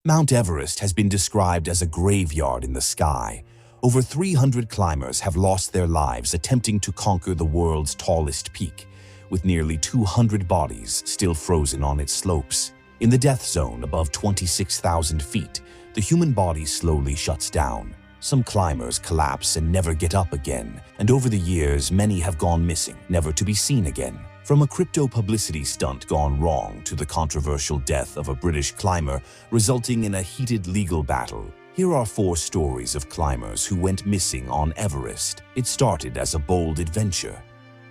Mount Everest has been described as a graveyard in the sky. Over 300 climbers have lost their lives attempting to conquer the world's tallest peak, with nearly 200 bodies still frozen on its slopes. In the death zone above 26,000 feet, the human body slowly shuts down. Some climbers collapse and never get up again, and over the years, many have gone missing, never to be seen again. From a crypto publicity stunt gone wrong to the controversial death of a British climber resulting in a heated legal battle, here are 4 stories of climbers who went missing on Everest. It started as a bold adventure.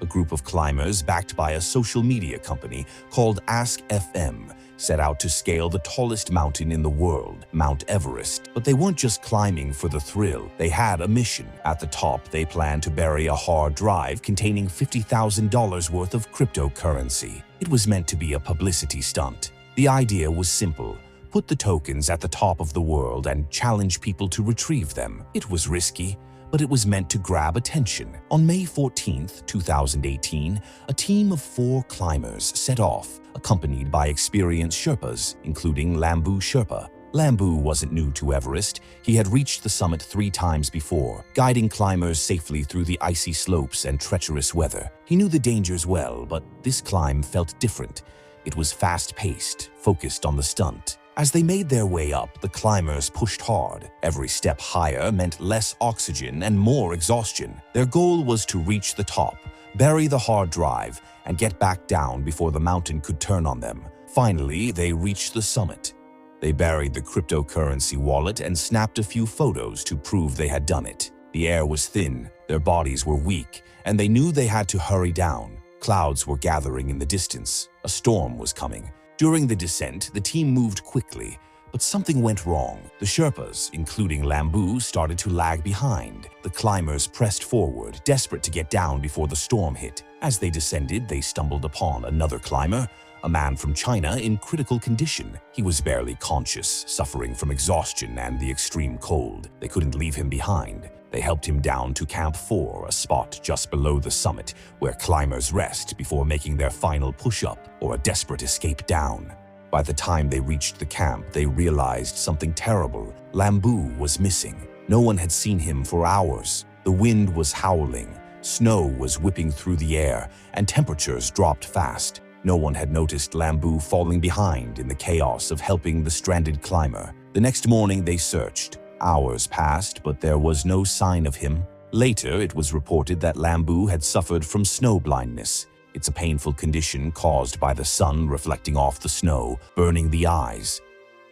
A group of climbers backed by a social media company called Ask FM set out to scale the tallest mountain in the world, Mount Everest. But they weren't just climbing for the thrill. They had a mission. At the top, they planned to bury a hard drive containing $50,000 worth of cryptocurrency. It was meant to be a publicity stunt. The idea was simple. Put the tokens at the top of the world and challenge people to retrieve them. It was risky, but it was meant to grab attention. On May 14, 2018, a team of 4 climbers set off, accompanied by experienced Sherpas, including Lamboo Sherpa. Lamboo wasn't new to Everest. He had reached the summit 3 times before, guiding climbers safely through the icy slopes and treacherous weather. He knew the dangers well, but this climb felt different. It was fast-paced, focused on the stunt. As they made their way up, the climbers pushed hard. Every step higher meant less oxygen and more exhaustion. Their goal was to reach the top, bury the hard drive, and get back down before the mountain could turn on them. Finally, they reached the summit. They buried the cryptocurrency wallet and snapped a few photos to prove they had done it. The air was thin, their bodies were weak, and they knew they had to hurry down. Clouds were gathering in the distance. A storm was coming. During the descent, the team moved quickly, but something went wrong. The Sherpas, including Lamboo, started to lag behind. The climbers pressed forward, desperate to get down before the storm hit. As they descended, they stumbled upon another climber, a man from China in critical condition. He was barely conscious, suffering from exhaustion and the extreme cold. They couldn't leave him behind. They helped him down to Camp 4, a spot just below the summit where climbers rest before making their final push-up or a desperate escape down. By the time they reached the camp, they realized something terrible. Lamboo was missing. No one had seen him for hours. The wind was howling, snow was whipping through the air, and temperatures dropped fast. No one had noticed Lamboo falling behind in the chaos of helping the stranded climber. The next morning they searched. Hours passed, but there was no sign of him. Later, it was reported that Lamboo had suffered from snow blindness. It's a painful condition caused by the sun reflecting off the snow, burning the eyes.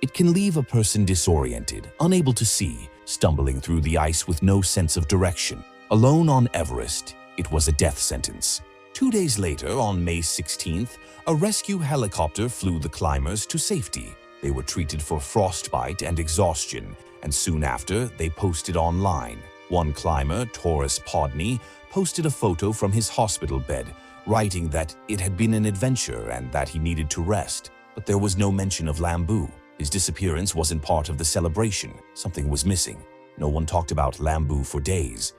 It can leave a person disoriented, unable to see, stumbling through the ice with no sense of direction. Alone on Everest, it was a death sentence. 2 days later, on May 16th, a rescue helicopter flew the climbers to safety. They were treated for frostbite and exhaustion, and soon after, they posted online. One climber, Taurus Podney, posted a photo from his hospital bed, writing that it had been an adventure and that he needed to rest. But there was no mention of Lamboo. His disappearance wasn't part of the celebration. Something was missing. No one talked about Lamboo for days.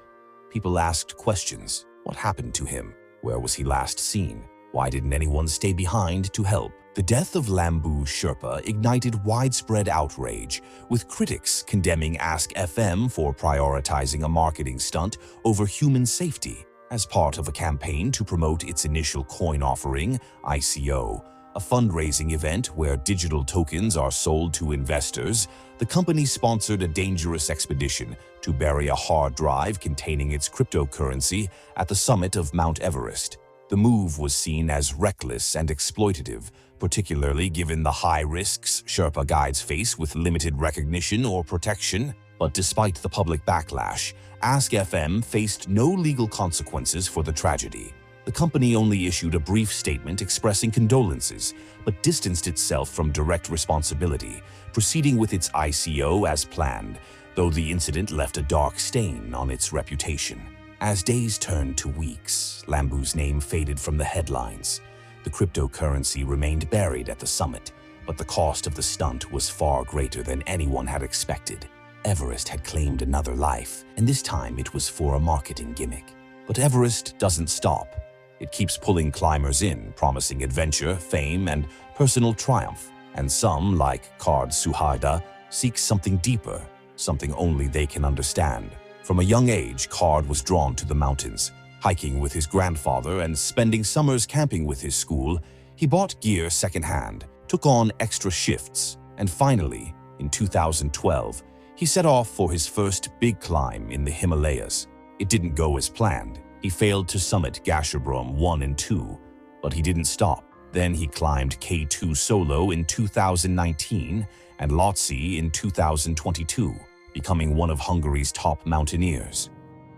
People asked questions. What happened to him? Where was he last seen? Why didn't anyone stay behind to help? The death of Lamboo Sherpa ignited widespread outrage, with critics condemning Ask FM for prioritizing a marketing stunt over human safety. As part of a campaign to promote its initial coin offering, ICO, a fundraising event where digital tokens are sold to investors, the company sponsored a dangerous expedition to bury a hard drive containing its cryptocurrency at the summit of Mount Everest. The move was seen as reckless and exploitative, particularly given the high risks Sherpa guides face with limited recognition or protection. But despite the public backlash, Ask FM faced no legal consequences for the tragedy. The company only issued a brief statement expressing condolences, but distanced itself from direct responsibility, proceeding with its ICO as planned, though the incident left a dark stain on its reputation. As days turned to weeks, Lamboo's name faded from the headlines. The cryptocurrency remained buried at the summit, but the cost of the stunt was far greater than anyone had expected. Everest had claimed another life, and this time it was for a marketing gimmick. But Everest doesn't stop. It keeps pulling climbers in, promising adventure, fame, and personal triumph. And some, like Kard Suhajda, seek something deeper, something only they can understand. From a young age, Kard was drawn to the mountains. Hiking with his grandfather and spending summers camping with his school, he bought gear secondhand, took on extra shifts, and finally, in 2012, he set off for his first big climb in the Himalayas. It didn't go as planned. He failed to summit Gasherbrum 1 and 2, but he didn't stop. Then he climbed K2 solo in 2019 and Lhotse in 2022, becoming one of Hungary's top mountaineers.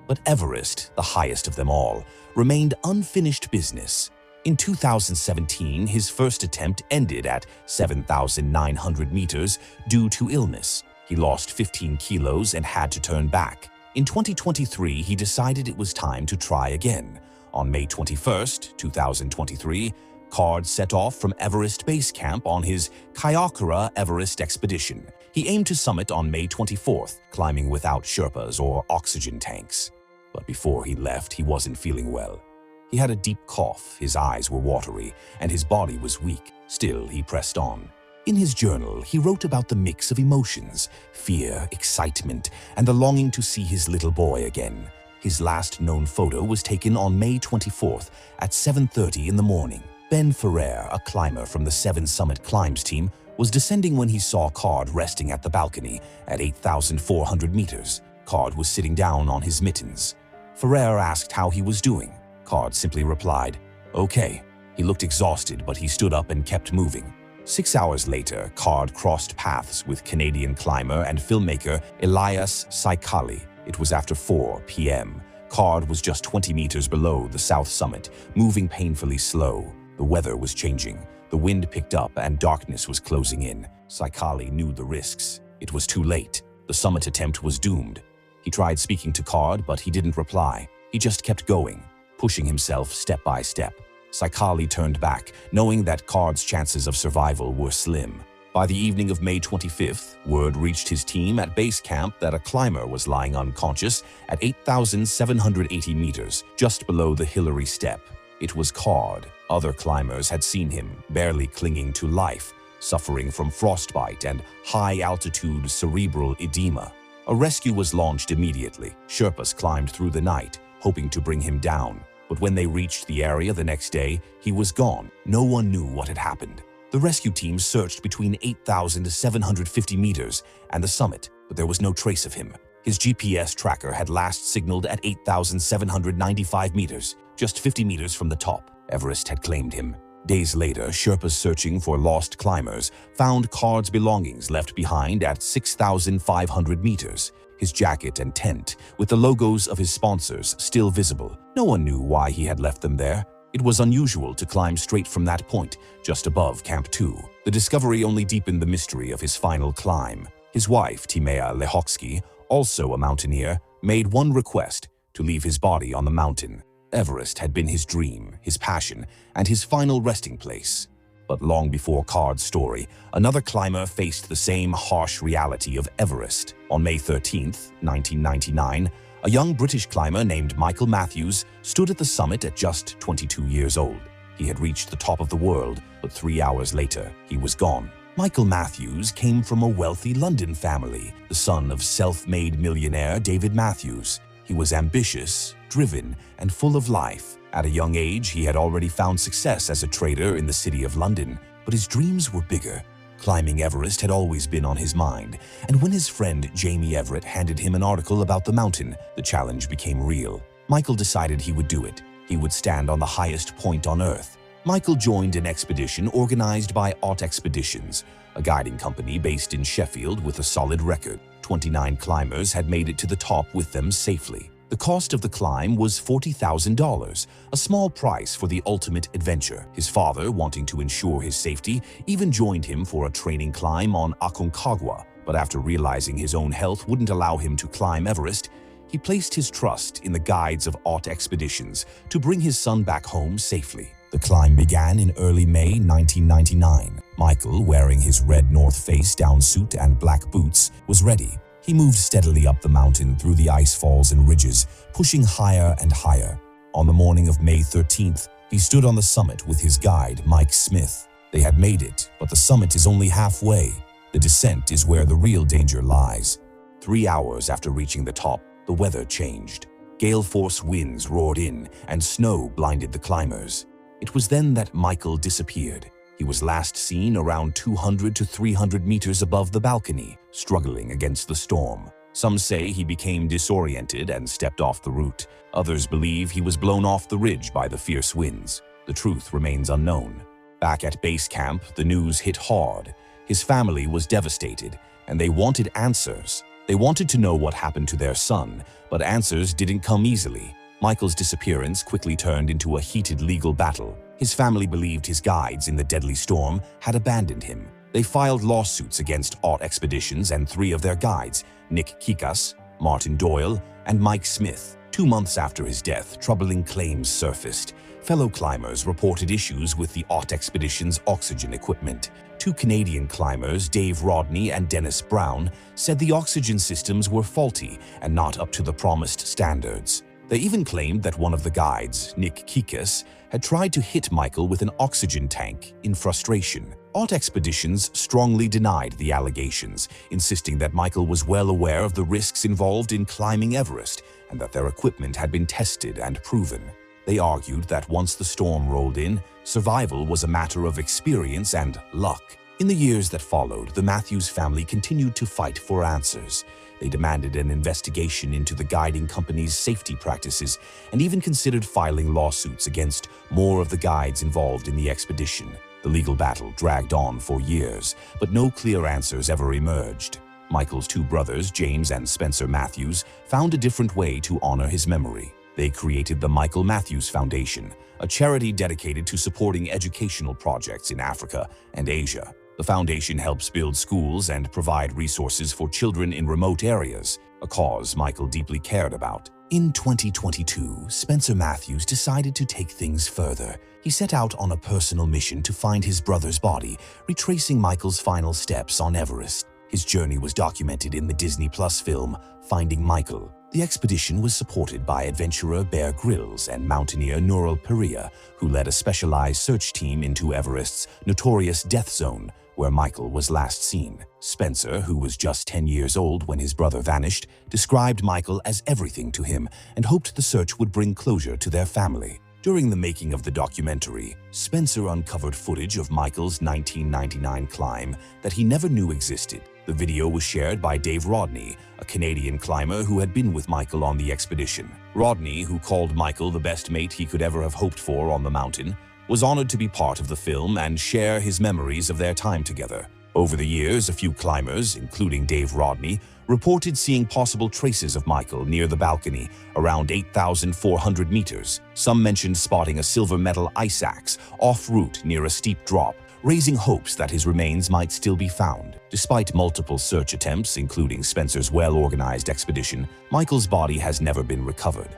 But Everest, the highest of them all, remained unfinished business. In 2017, his first attempt ended at 7,900 meters due to illness. He lost 15 kilos and had to turn back. In 2023, he decided it was time to try again. On May 21, 2023, Kard set off from Everest Base Camp on his Kayakura Everest expedition. He aimed to summit on May 24th, climbing without Sherpas or oxygen tanks. But before he left, he wasn't feeling well. He had a deep cough, his eyes were watery, and his body was weak. Still, he pressed on. In his journal, he wrote about the mix of emotions, fear, excitement, and the longing to see his little boy again. His last known photo was taken on May 24th at 7:30 in the morning. Ben Ferrer, a climber from the 7 Summit Climbs team, was descending when he saw Kard resting at the balcony at 8,400 meters. Kard was sitting down on his mittens. Ferrer asked how he was doing. Kard simply replied, "Okay." He looked exhausted, but he stood up and kept moving. 6 hours later, Kard crossed paths with Canadian climber and filmmaker Elias Saikali. It was after 4 p.m. Kard was just 20 meters below the south summit, moving painfully slow. The weather was changing. The wind picked up and darkness was closing in. Saikali knew the risks. It was too late. The summit attempt was doomed. He tried speaking to Kard, but he didn't reply. He just kept going, pushing himself step by step. Saikali turned back, knowing that Kard's chances of survival were slim. By the evening of May 25th, word reached his team at base camp that a climber was lying unconscious at 8,780 meters, just below the Hillary Step. It was Kard. Other climbers had seen him, barely clinging to life, suffering from frostbite and high-altitude cerebral edema. A rescue was launched immediately. Sherpas climbed through the night, hoping to bring him down. But when they reached the area the next day, he was gone. No one knew what had happened. The rescue team searched between 8,750 meters and the summit, but there was no trace of him. His GPS tracker had last signaled at 8,795 meters, just 50 meters from the top. Everest had claimed him. Days later, Sherpas searching for lost climbers found Kard's belongings left behind at 6,500 meters. His jacket and tent, with the logos of his sponsors still visible. No one knew why he had left them there. It was unusual to climb straight from that point, just above Camp 2. The discovery only deepened the mystery of his final climb. His wife, Timea Lehoczky, also a mountaineer, made one request: to leave his body on the mountain. Everest had been his dream, his passion, and his final resting place. But long before Kard's story, another climber faced the same harsh reality of Everest. On May 13, 1999, a young British climber named Michael Matthews stood at the summit at just 22 years old. He had reached the top of the world, but 3 hours later, he was gone. Michael Matthews came from a wealthy London family, the son of self-made millionaire David Matthews. He was ambitious, driven, and full of life. At a young age, he had already found success as a trader in the city of London, but his dreams were bigger. Climbing Everest had always been on his mind, and when his friend Jamie Everett handed him an article about the mountain, the challenge became real. Michael decided he would do it. He would stand on the highest point on Earth. Michael joined an expedition organized by Ott Expeditions, a guiding company based in Sheffield with a solid record. 29 climbers had made it to the top with them safely. The cost of the climb was $40,000, a small price for the ultimate adventure. His father, wanting to ensure his safety, even joined him for a training climb on Aconcagua. But after realizing his own health wouldn't allow him to climb Everest, he placed his trust in the guides of Ott Expeditions to bring his son back home safely. The climb began in early May 1999. Michael, wearing his red North Face down suit and black boots, was ready. He moved steadily up the mountain through the ice falls and ridges, pushing higher and higher. On the morning of May 13th, he stood on the summit with his guide, Mike Smith. They had made it, but the summit is only halfway. The descent is where the real danger lies. 3 hours after reaching the top, the weather changed. Gale-force winds roared in, and snow blinded the climbers. It was then that Michael disappeared. He was last seen around 200 to 300 meters above the balcony, struggling against the storm. Some say he became disoriented and stepped off the route. Others believe he was blown off the ridge by the fierce winds. The truth remains unknown. Back at base camp, the news hit hard. His family was devastated, and they wanted answers. They wanted to know what happened to their son, but answers didn't come easily. Michael's disappearance quickly turned into a heated legal battle. His family believed his guides in the deadly storm had abandoned him. They filed lawsuits against Ott Expeditions and 3 of their guides, Nick Kikas, Martin Doyle, and Mike Smith. 2 months after his death, troubling claims surfaced. Fellow climbers reported issues with the Ott Expedition's oxygen equipment. 2 Canadian climbers, Dave Rodney and Dennis Brown, said the oxygen systems were faulty and not up to the promised standards. They even claimed that one of the guides, Nick Kikas, had tried to hit Michael with an oxygen tank in frustration. Ott Expeditions strongly denied the allegations, insisting that Michael was well aware of the risks involved in climbing Everest and that their equipment had been tested and proven. They argued that once the storm rolled in, survival was a matter of experience and luck. In the years that followed, the Matthews family continued to fight for answers. They demanded an investigation into the guiding company's safety practices and even considered filing lawsuits against more of the guides involved in the expedition. The legal battle dragged on for years, but no clear answers ever emerged. Michael's 2 brothers, James and Spencer Matthews, found a different way to honor his memory. They created the Michael Matthews Foundation, a charity dedicated to supporting educational projects in Africa and Asia. The foundation helps build schools and provide resources for children in remote areas, a cause Michael deeply cared about. In 2022, Spencer Matthews decided to take things further. He set out on a personal mission to find his brother's body, retracing Michael's final steps on Everest. His journey was documented in the Disney Plus film, Finding Michael. The expedition was supported by adventurer Bear Grylls and mountaineer Nurul Perea, who led a specialized search team into Everest's notorious Death Zone, where Michael was last seen. Spencer, who was just 10 years old when his brother vanished, described Michael as everything to him and hoped the search would bring closure to their family. During the making of the documentary, Spencer uncovered footage of Michael's 1999 climb that he never knew existed. The video was shared by Dave Rodney, a Canadian climber who had been with Michael on the expedition. Rodney, who called Michael the best mate he could ever have hoped for on the mountain, was honored to be part of the film and share his memories of their time together. Over the years, a few climbers, including Dave Rodney, reported seeing possible traces of Michael near the balcony, around 8,400 meters. Some mentioned spotting a silver medal ice axe en route near a steep drop, raising hopes that his remains might still be found. Despite multiple search attempts, including Spencer's well-organized expedition, Michael's body has never been recovered.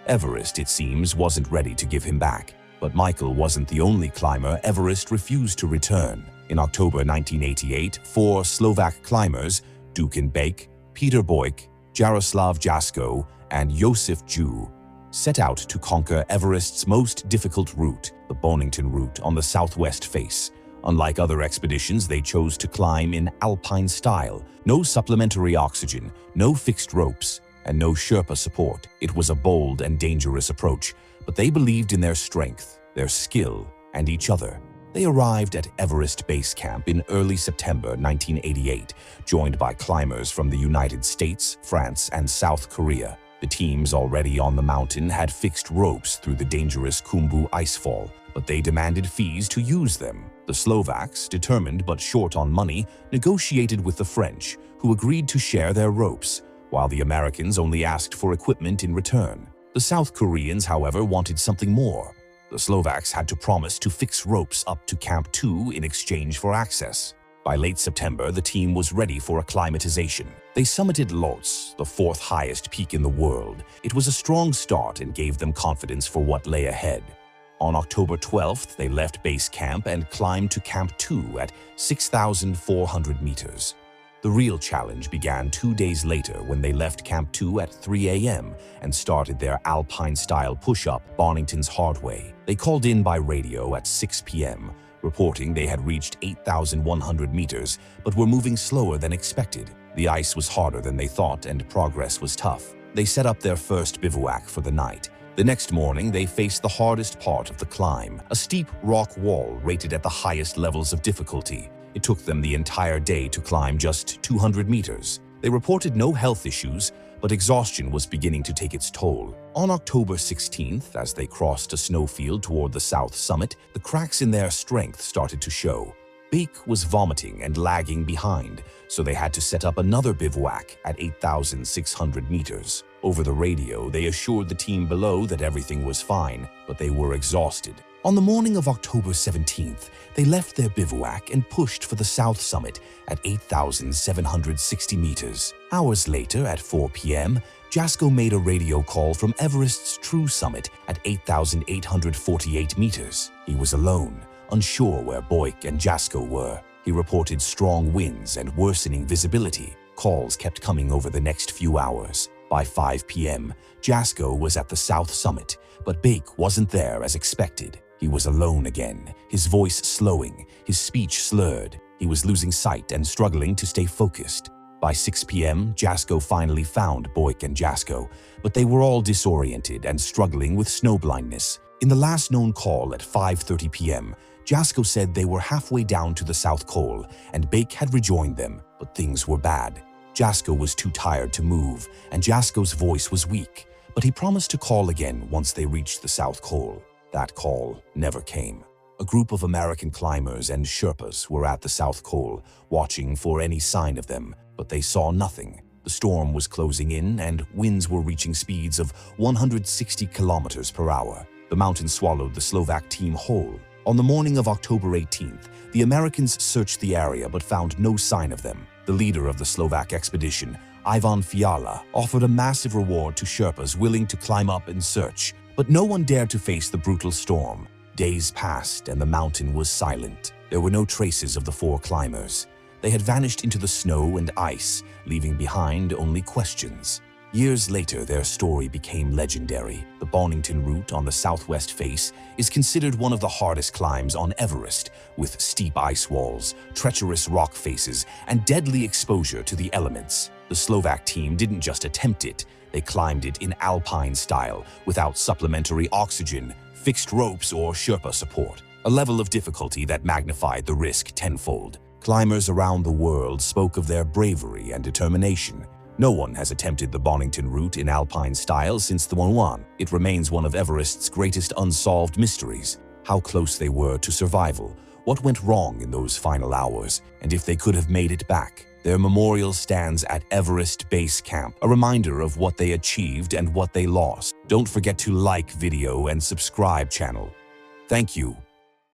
Everest, it seems, wasn't ready to give him back. But Michael wasn't the only climber Everest refused to return. In October 1988, 4 Slovak climbers, Dušan Bek, Peter Boyk, Jaroslav Jasko, and Josef Ju, set out to conquer Everest's most difficult route, the Bonington route on the southwest face. Unlike other expeditions, they chose to climb in alpine style. No supplementary oxygen, no fixed ropes, and no Sherpa support. It was a bold and dangerous approach, but they believed in their strength, their skill, and each other. They arrived at Everest Base Camp in early September 1988, joined by climbers from the United States, France, and South Korea. The teams already on the mountain had fixed ropes through the dangerous Khumbu icefall, but they demanded fees to use them. The Slovaks, determined but short on money, negotiated with the French, who agreed to share their ropes, while the Americans only asked for equipment in return. The South Koreans, however, wanted something more. The Slovaks had to promise to fix ropes up to Camp 2 in exchange for access. By late September, the team was ready for acclimatization. They summited Lhotse, the 4th highest peak in the world. It was a strong start and gave them confidence for what lay ahead. On October 12th, they left base camp and climbed to Camp 2 at 6,400 meters. The real challenge began 2 days later when they left Camp 2 at 3 a.m. and started their alpine-style push-up Bonington's hard way. They called in by radio at 6 p.m., reporting they had reached 8,100 meters but were moving slower than expected. The ice was harder than they thought and progress was tough. They set up their first bivouac for the night. The next morning, they faced the hardest part of the climb, a steep rock wall rated at the highest levels of difficulty. It took them the entire day to climb just 200 meters. They reported no health issues, but exhaustion was beginning to take its toll. On October 16th, as they crossed a snowfield toward the south summit, the cracks in their strength started to show. Bake was vomiting and lagging behind, so they had to set up another bivouac at 8,600 meters. Over the radio, they assured the team below that everything was fine, but they were exhausted. On the morning of October 17th, they left their bivouac and pushed for the south summit at 8,760 meters. Hours later, at 4 p.m., Jasko made a radio call from Everest's true summit at 8,848 meters. He was alone, unsure where Boyk and Jasko were. He reported strong winds and worsening visibility. Calls kept coming over the next few hours. By 5 p.m., Jasko was at the south summit, but Bake wasn't there as expected. He was alone again, his voice slowing, his speech slurred. He was losing sight and struggling to stay focused. By 6 p.m., Jasko finally found Boyk and Jasko, but they were all disoriented and struggling with snow blindness. In the last known call at 5:30 p.m., Jasko said they were halfway down to the South Col and Bake had rejoined them, but things were bad. Jasko was too tired to move, and Jasko's voice was weak, but he promised to call again once they reached the South Col. That call never came. A group of American climbers and Sherpas were at the South Col, watching for any sign of them, but they saw nothing. The storm was closing in, and winds were reaching speeds of 160 kilometers per hour. The mountain swallowed the Slovak team whole. On the morning of October 18th, the Americans searched the area but found no sign of them. The leader of the Slovak expedition, Ivan Fiala, offered a massive reward to Sherpas willing to climb up and search, but no one dared to face the brutal storm. Days passed and the mountain was silent. There were no traces of the four climbers. They had vanished into the snow and ice, leaving behind only questions. Years later, their story became legendary. The Bonington route on the southwest face is considered one of the hardest climbs on Everest, with steep ice walls, treacherous rock faces, and deadly exposure to the elements. The Slovak team didn't just attempt it, they climbed it in alpine style, without supplementary oxygen, fixed ropes, or Sherpa support, a level of difficulty that magnified the risk tenfold. Climbers around the world spoke of their bravery and determination. No one has attempted the Bonington route in alpine style since the 1-1. It remains one of Everest's greatest unsolved mysteries. How close they were to survival, what went wrong in those final hours, and if they could have made it back. Their memorial stands at Everest Base Camp, a reminder of what they achieved and what they lost. Don't forget to like video and subscribe channel. Thank you.